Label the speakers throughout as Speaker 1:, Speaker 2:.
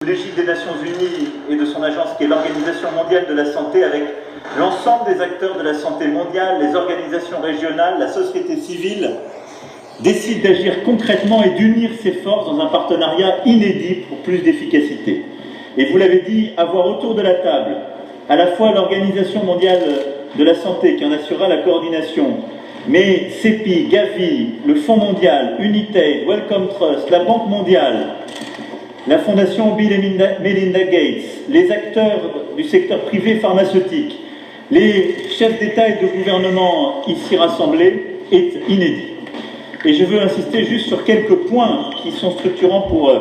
Speaker 1: l'égide des Nations Unies et de son agence qui est l'Organisation mondiale de la santé, avec l'ensemble des acteurs de la santé mondiale, les organisations régionales, la société civile, décide d'agir concrètement et d'unir ses forces dans un partenariat inédit pour plus d'efficacité. Et vous l'avez dit, avoir autour de la table à la fois l'Organisation mondiale de la santé qui en assurera la coordination, mais CEPI, Gavi, le Fonds mondial, Unitaid, Wellcome Trust, la Banque mondiale, la Fondation Bill et Melinda Gates, les acteurs du secteur privé pharmaceutique, les chefs d'État et de gouvernement ici rassemblés est inédit. Et je veux insister juste sur quelques points qui sont structurants pour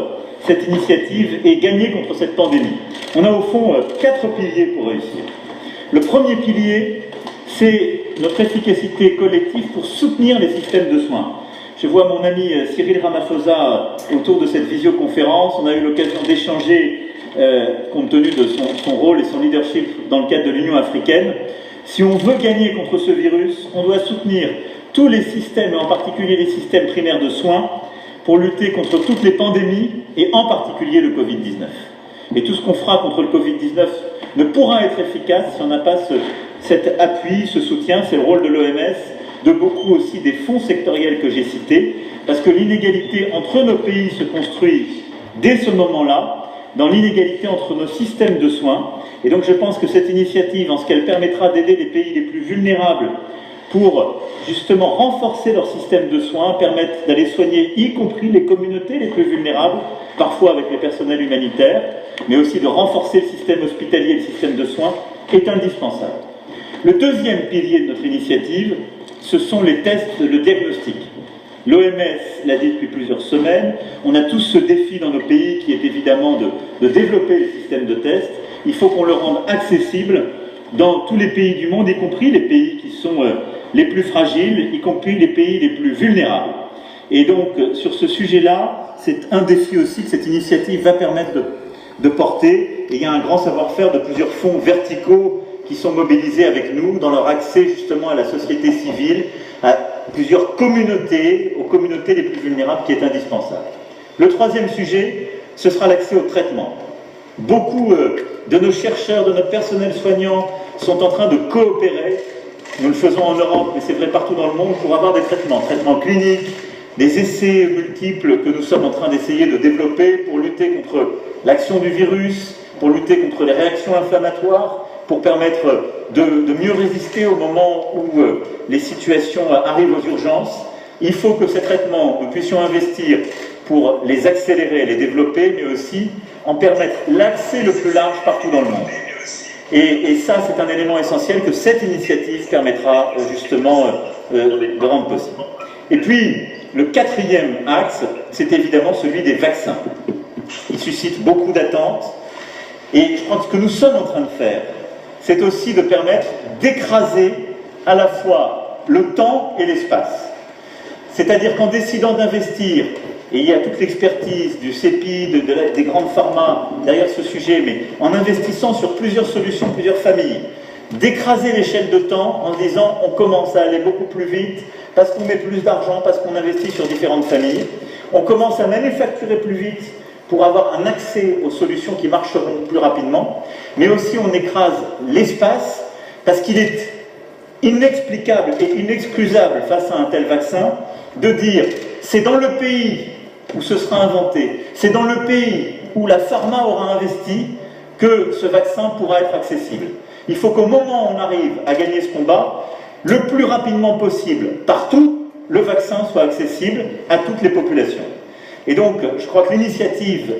Speaker 1: cette initiative et gagner contre cette pandémie. On a au fond 4 piliers pour réussir. Le premier pilier, c'est notre efficacité collective pour soutenir les systèmes de soins. Je vois mon ami Cyril Ramaphosa autour de cette visioconférence. On a eu l'occasion d'échanger compte tenu de son rôle et son leadership dans le cadre de l'Union africaine. Si on veut gagner contre ce virus, on doit soutenir tous les systèmes, et en particulier les systèmes primaires de soins, pour lutter contre toutes les pandémies, et en particulier le Covid-19. Et tout ce qu'on fera contre le Covid-19 ne pourra être efficace si on n'a pas cet appui, ce soutien. C'est le rôle de l'OMS, de beaucoup aussi des fonds sectoriels que j'ai cités, parce que l'inégalité entre nos pays se construit dès ce moment-là, dans l'inégalité entre nos systèmes de soins. Et donc je pense que cette initiative, en ce qu'elle permettra d'aider les pays les plus vulnérables pour justement renforcer leur système de soins, permettre d'aller soigner y compris les communautés les plus vulnérables, parfois avec les personnels humanitaires, mais aussi de renforcer le système hospitalier et le système de soins, est indispensable. Le deuxième pilier de notre initiative, ce sont les tests, le diagnostic. L'OMS l'a dit depuis plusieurs semaines, on a tous ce défi dans nos pays qui est évidemment de développer les systèmes de tests. Il faut qu'on le rende accessible dans tous les pays du monde, y compris les pays qui sont les plus fragiles, y compris les pays les plus vulnérables. Et donc, sur ce sujet-là, c'est un défi aussi que cette initiative va permettre de porter. Et il y a un grand savoir-faire de plusieurs fonds verticaux qui sont mobilisés avec nous dans leur accès justement à la société civile, à plusieurs communautés, aux communautés les plus vulnérables, qui est indispensable. Le troisième sujet, ce sera l'accès au traitement. Beaucoup de nos chercheurs, de notre personnel soignant sont en train de coopérer. Nous le faisons en Europe, mais c'est vrai partout dans le monde, pour avoir des traitements cliniques, des essais multiples que nous sommes en train d'essayer de développer pour lutter contre l'action du virus, pour lutter contre les réactions inflammatoires, pour permettre de mieux résister au moment où les situations arrivent aux urgences. Il faut que ces traitements, nous puissions investir pour les accélérer, les développer, mais aussi en permettre l'accès le plus large partout dans le monde. Et ça, c'est un élément essentiel que cette initiative permettra justement de rendre possible. Et puis, le quatrième axe, c'est évidemment celui des vaccins. Il suscite beaucoup d'attentes. Et je crois que ce que nous sommes en train de faire, c'est aussi de permettre d'écraser à la fois le temps et l'espace. C'est-à-dire qu'en décidant d'investir, et il y a toute l'expertise du CEPI, des grandes pharma derrière ce sujet, mais en investissant sur plusieurs solutions, plusieurs familles, d'écraser l'échelle de temps en disant on commence à aller beaucoup plus vite parce qu'on met plus d'argent, parce qu'on investit sur différentes familles, on commence à manufacturer plus vite pour avoir un accès aux solutions qui marcheront plus rapidement, mais aussi on écrase l'espace parce qu'il est inexplicable et inexcusable face à un tel vaccin de dire c'est dans le pays où ce sera inventé, c'est dans le pays où la pharma aura investi que ce vaccin pourra être accessible. Il faut qu'au moment où on arrive à gagner ce combat, le plus rapidement possible, partout, le vaccin soit accessible à toutes les populations. Et donc, je crois que l'initiative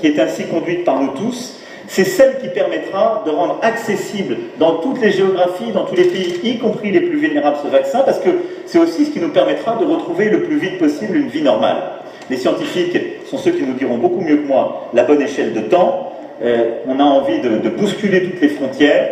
Speaker 1: qui est ainsi conduite par nous tous, c'est celle qui permettra de rendre accessible dans toutes les géographies, dans tous les pays, y compris les plus vulnérables, ce vaccin, parce que c'est aussi ce qui nous permettra de retrouver le plus vite possible une vie normale. Les scientifiques sont ceux qui nous diront beaucoup mieux que moi la bonne échelle de temps. On a envie de bousculer toutes les frontières.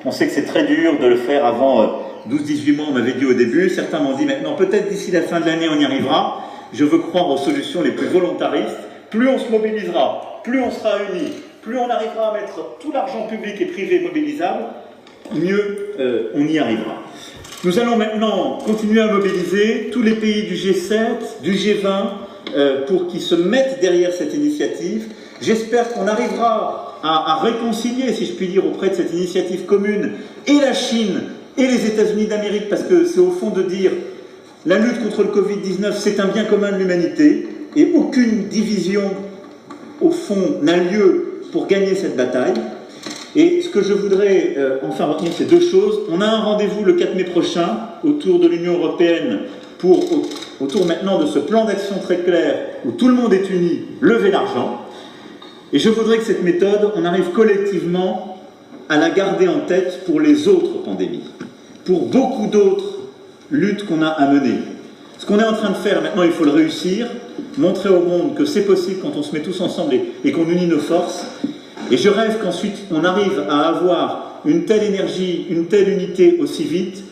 Speaker 1: On sait que c'est très dur de le faire avant 12-18 mois, on m'avait dit au début. Certains m'ont dit maintenant, peut-être d'ici la fin de l'année, on y arrivera. Je veux croire aux solutions les plus volontaristes. Plus on se mobilisera, plus on sera unis, plus on arrivera à mettre tout l'argent public et privé mobilisable, mieux on y arrivera. Nous allons maintenant continuer à mobiliser tous les pays du G7, du G20, pour qu'ils se mettent derrière cette initiative J'espère qu'on arrivera à réconcilier, si je puis dire, auprès de cette initiative commune, et la Chine et les États-Unis d'Amérique, parce que c'est au fond de dire la lutte contre le Covid-19, c'est un bien commun de l'humanité, et aucune division, au fond, n'a lieu pour gagner cette bataille. Et ce que je voudrais enfin retenir, c'est deux choses. On a un rendez-vous le 4 mai prochain autour de l'Union européenne autour maintenant de ce plan d'action très clair où tout le monde est uni, lever l'argent. Et je voudrais que cette méthode, on arrive collectivement à la garder en tête pour les autres pandémies, pour beaucoup d'autres luttes qu'on a à mener. Ce qu'on est en train de faire maintenant, il faut le réussir, montrer au monde que c'est possible quand on se met tous ensemble et qu'on unit nos forces. Et je rêve qu'ensuite on arrive à avoir une telle énergie, une telle unité aussi vite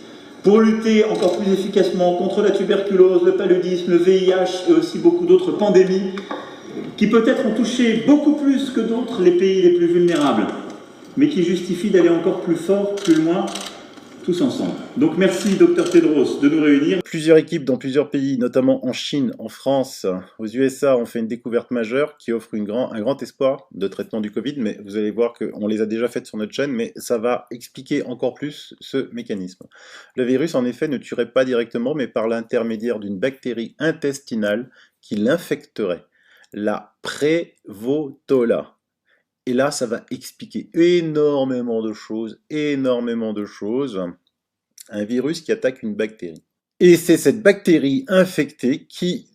Speaker 1: pour lutter encore plus efficacement contre la tuberculose, le paludisme, le VIH et aussi beaucoup d'autres pandémies qui peut-être ont touché beaucoup plus que d'autres les pays les plus vulnérables, mais qui justifient d'aller encore plus fort, plus loin, tous ensemble. Donc merci Dr Tedros de nous réunir.
Speaker 2: Plusieurs équipes dans plusieurs pays, notamment en Chine, en France, aux USA, ont fait une découverte majeure qui offre un grand espoir de traitement du Covid, mais vous allez voir qu'on les a déjà faites sur notre chaîne, mais ça va expliquer encore plus ce mécanisme. Le virus, en effet, ne tuerait pas directement, mais par l'intermédiaire d'une bactérie intestinale qui l'infecterait, la Prévotola. Et là, ça va expliquer énormément de choses. Un virus qui attaque une bactérie. Et c'est cette bactérie infectée qui,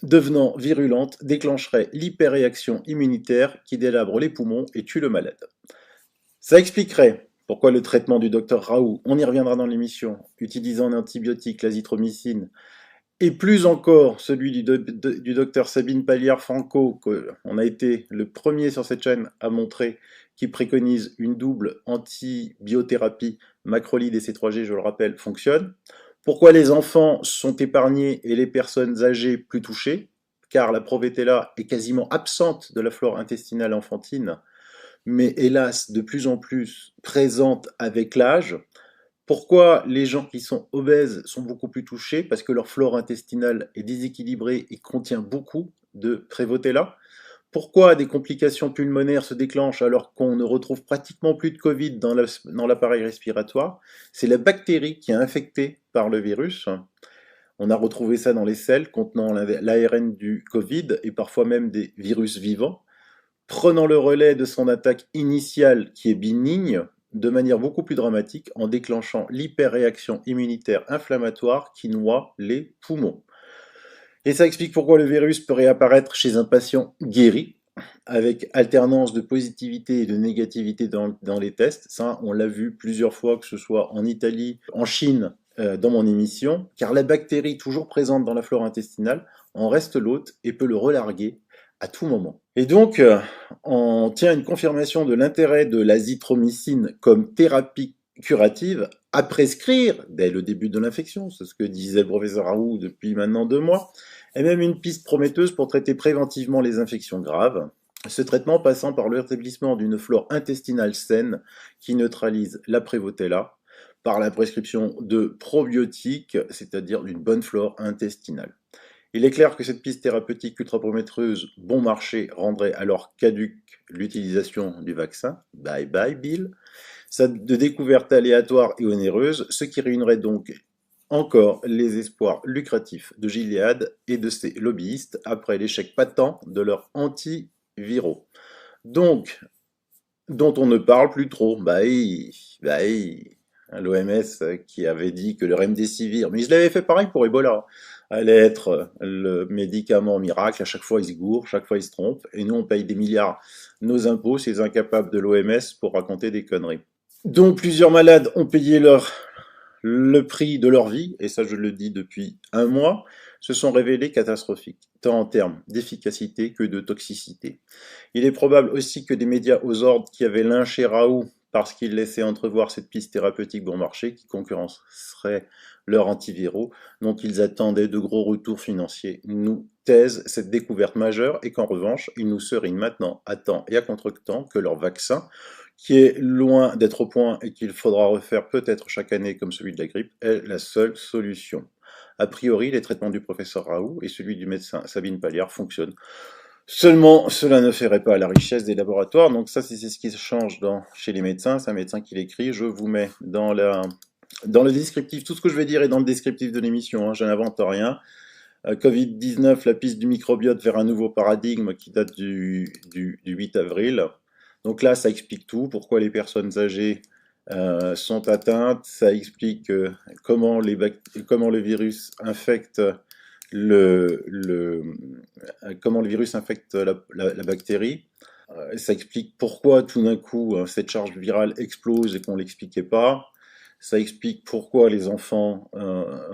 Speaker 2: devenant virulente, déclencherait l'hyperréaction immunitaire qui délabre les poumons et tue le malade. Ça expliquerait pourquoi le traitement du docteur Raoult, on y reviendra dans l'émission, utilisant un antibiotique, l'azithromycine, et plus encore celui du docteur Sabine Pallière-Franco, qu'on a été le premier sur cette chaîne à montrer, qui préconise une double antibiothérapie, macrolide et C3G, je le rappelle, fonctionne. Pourquoi les enfants sont épargnés et les personnes âgées plus touchées? Car la Provetella est quasiment absente de la flore intestinale enfantine, mais hélas de plus en plus présente avec l'âge. Pourquoi les gens qui sont obèses sont beaucoup plus touchés? Parce que leur flore intestinale est déséquilibrée et contient beaucoup de Prévotella. Pourquoi des complications pulmonaires se déclenchent alors qu'on ne retrouve pratiquement plus de Covid dans l'appareil respiratoire? C'est la bactérie qui est infectée par le virus. On a retrouvé ça dans les selles contenant l'ARN du Covid et parfois même des virus vivants, prenant le relais de son attaque initiale qui est bénigne, de manière beaucoup plus dramatique en déclenchant l'hyperréaction immunitaire inflammatoire qui noie les poumons. Et ça explique pourquoi le virus peut réapparaître chez un patient guéri, avec alternance de positivité et de négativité dans les tests. Ça, on l'a vu plusieurs fois, que ce soit en Italie, en Chine, dans mon émission, car la bactérie toujours présente dans la flore intestinale en reste l'hôte et peut le relarguer à tout moment. Et donc, on tient une confirmation de l'intérêt de l'azithromycine comme thérapie curative à prescrire dès le début de l'infection, c'est ce que disait le professeur Raoult depuis maintenant 2 mois, et même une piste prometteuse pour traiter préventivement les infections graves, ce traitement passant par le rétablissement d'une flore intestinale saine qui neutralise la Prévotella par la prescription de probiotiques, c'est-à-dire d'une bonne flore intestinale. Il est clair que cette piste thérapeutique ultra prometteuse bon marché rendrait alors caduque l'utilisation du vaccin. Bye bye Bill. De découverte aléatoire et onéreuse, ce qui réunirait donc encore les espoirs lucratifs de Gilead et de ses lobbyistes après l'échec patent de leurs antiviraux. Donc, dont on ne parle plus trop. L'OMS qui avait dit que le remdesivir, mais ils l'avaient fait pareil pour Ebola, allait être le médicament miracle. À chaque fois, ils se gourrent, chaque fois, ils se trompent. Et nous, on paye des milliards nos impôts, ces incapables de l'OMS, pour raconter des conneries. Donc, plusieurs malades ont payé le prix de leur vie, et ça, je le dis depuis 1 mois, se sont révélés catastrophiques, tant en termes d'efficacité que de toxicité. Il est probable aussi que des médias aux ordres qui avaient lynché Raoult parce qu'il laissait entrevoir cette piste thérapeutique bon marché qui concurrencerait leurs antiviraux, dont ils attendaient de gros retours financiers, nous taisent cette découverte majeure et qu'en revanche, ils nous serinent maintenant à temps et à contre-temps que leur vaccin, qui est loin d'être au point et qu'il faudra refaire peut-être chaque année comme celui de la grippe, est la seule solution. A priori, les traitements du professeur Raoult et celui du médecin Sabine Pallière fonctionnent. Seulement, cela ne ferait pas la richesse des laboratoires. Donc ça, c'est ce qui change chez les médecins. C'est un médecin qui l'écrit. Je vous mets dans le descriptif. Tout ce que je vais dire est dans le descriptif de l'émission. Hein, je n'invente rien. Covid-19, la piste du microbiote vers un nouveau paradigme qui date du 8 avril. Donc là, ça explique tout. Pourquoi les personnes âgées sont atteintes. Ça explique comment le virus infecte comment le virus infecte la bactérie. Ça explique pourquoi tout d'un coup cette charge virale explose et qu'on ne l'expliquait pas. Ça explique pourquoi les enfants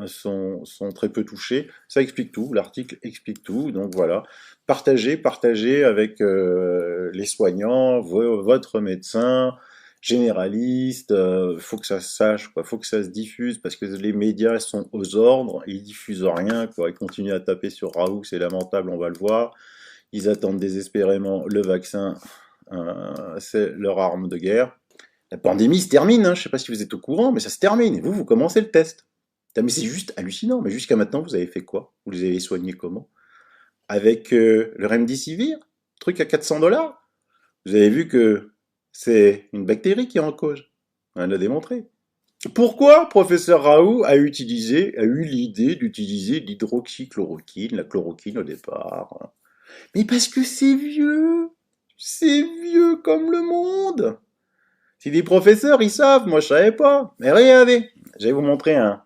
Speaker 2: sont très peu touchés. Ça explique tout, l'article explique tout. Donc voilà, partagez avec les soignants, votre médecin, généraliste, faut que ça se sache, quoi, faut que ça se diffuse, parce que les médias sont aux ordres, ils diffusent rien, quoi, ils continuent à taper sur Raoult, c'est lamentable, on va le voir, ils attendent désespérément le vaccin, c'est leur arme de guerre. La pandémie se termine, hein, je sais pas si vous êtes au courant, mais ça se termine, et vous commencez le test. Mais c'est juste hallucinant, mais jusqu'à maintenant, vous avez fait quoi? Vous les avez soignés comment? Avec le Remdesivir, truc à 400 $. Vous avez vu que c'est une bactérie qui est en cause. On l'a démontré. Pourquoi professeur Raoult a eu l'idée d'utiliser l'hydroxychloroquine, la chloroquine au départ? Mais parce que c'est vieux comme le monde. Si des professeurs, ils savent, moi je savais pas. Mais regardez, je vais vous montrer un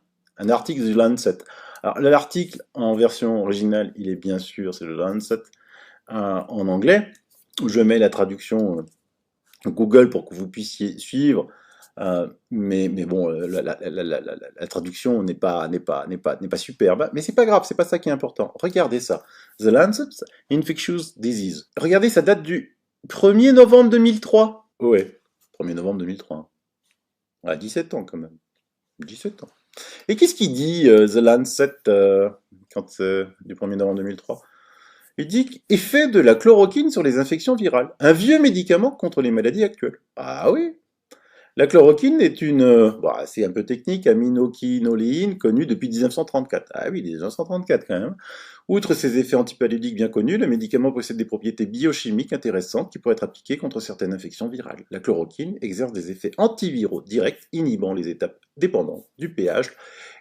Speaker 2: article du Lancet. Alors l'article en version originale, il est bien sûr, c'est le Lancet, en anglais, où je mets la traduction Google pour que vous puissiez suivre. Mais bon, la traduction n'est pas superbe. Mais c'est pas grave, c'est pas ça qui est important. Regardez ça. The Lancet Infectious Disease. Regardez, ça date du 1er novembre 2003. Ouais, 1er novembre 2003. Ah, 17 ans quand même. 17 ans. Et qu'est-ce qu'il dit, The Lancet, du 1er novembre 2003? Il dit effet de la chloroquine sur les infections virales. Un vieux médicament contre les maladies actuelles. Ah oui. La chloroquine est c'est un peu technique, aminoquinoléine connue depuis 1934. Ah oui, 1934 quand même. Outre ses effets antipaludiques bien connus, le médicament possède des propriétés biochimiques intéressantes qui pourraient être appliquées contre certaines infections virales. La chloroquine exerce des effets antiviraux directs, inhibant les étapes dépendantes du pH,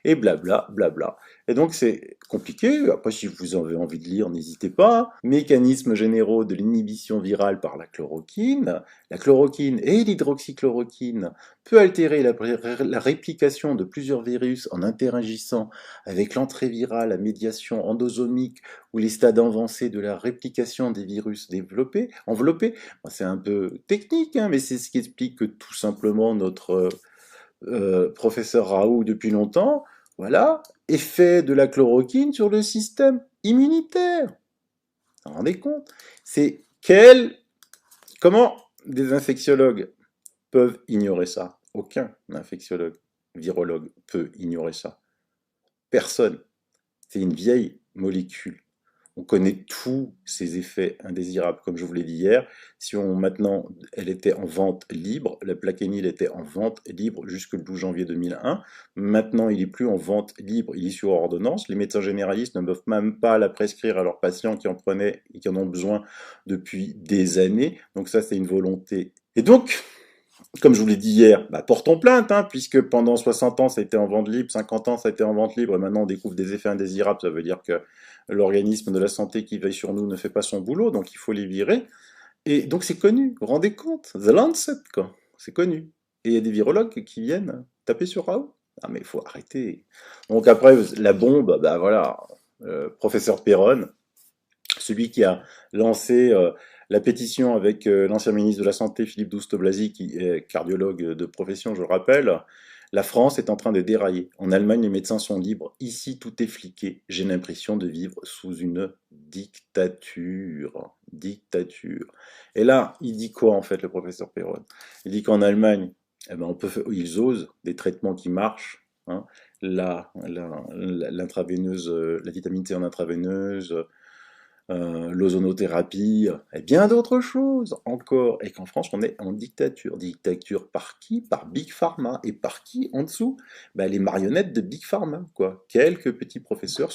Speaker 2: et blabla, blabla. Et donc c'est compliqué, après si vous avez envie de lire, n'hésitez pas. Mécanismes généraux de l'inhibition virale par la chloroquine et l'hydroxychloroquine peut altérer la réplication de plusieurs virus en interagissant avec l'entrée virale à médiation endosomique ou les stades avancés de la réplication des virus enveloppés. C'est un peu technique, hein, mais c'est ce qui explique que tout simplement notre professeur Raoult depuis longtemps, voilà, effet de la chloroquine sur le système immunitaire. Vous vous rendez compte? C'est comment des infectiologues peuvent ignorer ça? Aucun infectiologue, virologue peut ignorer ça. Personne. C'est une vieille molécule. On connaît tous ses effets indésirables, comme je vous l'ai dit hier. Si maintenant, elle était en vente libre, la plaquenil était en vente libre jusqu'au 12 janvier 2001. Maintenant, il n'est plus en vente libre, il est sur ordonnance. Les médecins généralistes ne peuvent même pas la prescrire à leurs patients qui en prenaient et qui en ont besoin depuis des années. Donc ça, c'est une volonté. Et donc, comme je vous l'ai dit hier, portons plainte, hein, puisque pendant 60 ans ça a été en vente libre, 50 ans ça a été en vente libre, et maintenant on découvre des effets indésirables, ça veut dire que l'organisme de la santé qui veille sur nous ne fait pas son boulot, donc il faut les virer. Et donc c'est connu, vous vous rendez compte? The Lancet, quoi, c'est connu. Et il y a des virologues qui viennent taper sur Raoult. Ah mais il faut arrêter. Donc après, la bombe, voilà, professeur Perron, celui qui a lancé la pétition avec l'ancien ministre de la Santé, Philippe Douste-Blazy, qui est cardiologue de profession, je le rappelle. La France est en train de dérailler. En Allemagne, les médecins sont libres. Ici, tout est fliqué. J'ai l'impression de vivre sous une dictature. Dictature. Et là, il dit quoi, en fait, le professeur Perron? Il dit qu'en Allemagne, ils osent des traitements qui marchent. Hein, l'intraveineuse, la vitamine C en intraveineuse, l'ozonothérapie, et bien d'autres choses encore. Et qu'en France, on est en dictature. Dictature par qui? Par Big Pharma. Et par qui en dessous? Les marionnettes de Big Pharma, quoi. Quelques petits professeurs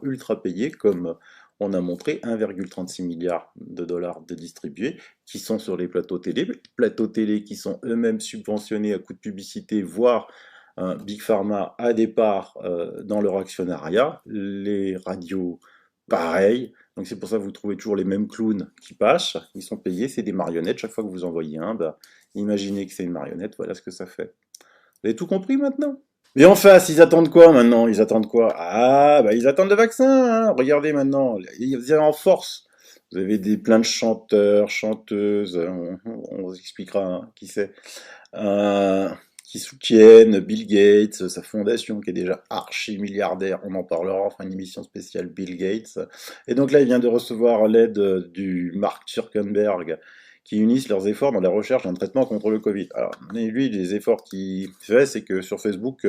Speaker 2: ultra payés, comme on a montré 1,36 milliard de dollars de distribués qui sont sur les plateaux télé qui sont eux-mêmes subventionnés à coût de publicité, voire Big Pharma a des parts dans leur actionnariat, les radios pareil. Donc c'est pour ça que vous trouvez toujours les mêmes clowns qui passent, ils sont payés, c'est des marionnettes, chaque fois que vous envoyez un, bah, imaginez que c'est une marionnette, voilà ce que ça fait. Vous avez tout compris maintenant? Et en face, ils attendent quoi maintenant? Ils attendent quoi? Ah, bah ils attendent le vaccin, hein. Regardez maintenant, ils viennent en force. Vous avez plein de chanteurs, chanteuses, on vous expliquera qui c'est, euh, qui soutiennent Bill Gates, sa fondation qui est déjà archi-milliardaire, on en parlera, on fera une émission spéciale Bill Gates. Et donc là, il vient de recevoir l'aide du Mark Zuckerberg, qui unissent leurs efforts dans la recherche d'un traitement contre le Covid. Alors, lui, les efforts qu'il fait, c'est que sur Facebook,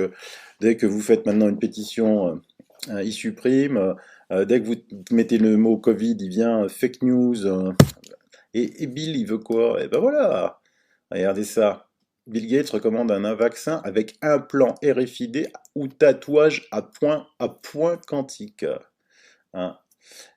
Speaker 2: dès que vous faites maintenant une pétition, il supprime. Dès que vous mettez le mot Covid, il vient fake news. Et Bill, il veut quoi? Et ben voilà, regardez ça. Bill Gates recommande un vaccin avec implant RFID ou tatouage à point quantique. Hein.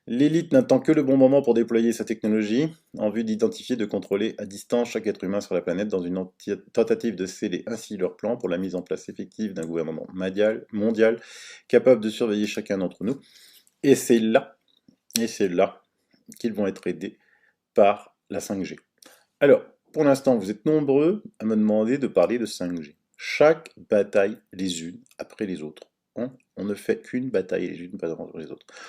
Speaker 2: L'élite n'attend que le bon moment pour déployer sa technologie en vue d'identifier et de contrôler à distance chaque être humain sur la planète dans une tentative de sceller ainsi leur plan pour la mise en place effective d'un gouvernement mondial capable de surveiller chacun d'entre nous. Et c'est là qu'ils vont être aidés par la 5G. Alors, pour l'instant, vous êtes nombreux à me demander de parler de 5G. Chaque bataille les unes après les autres. On ne fait qu'une bataille les unes après les autres.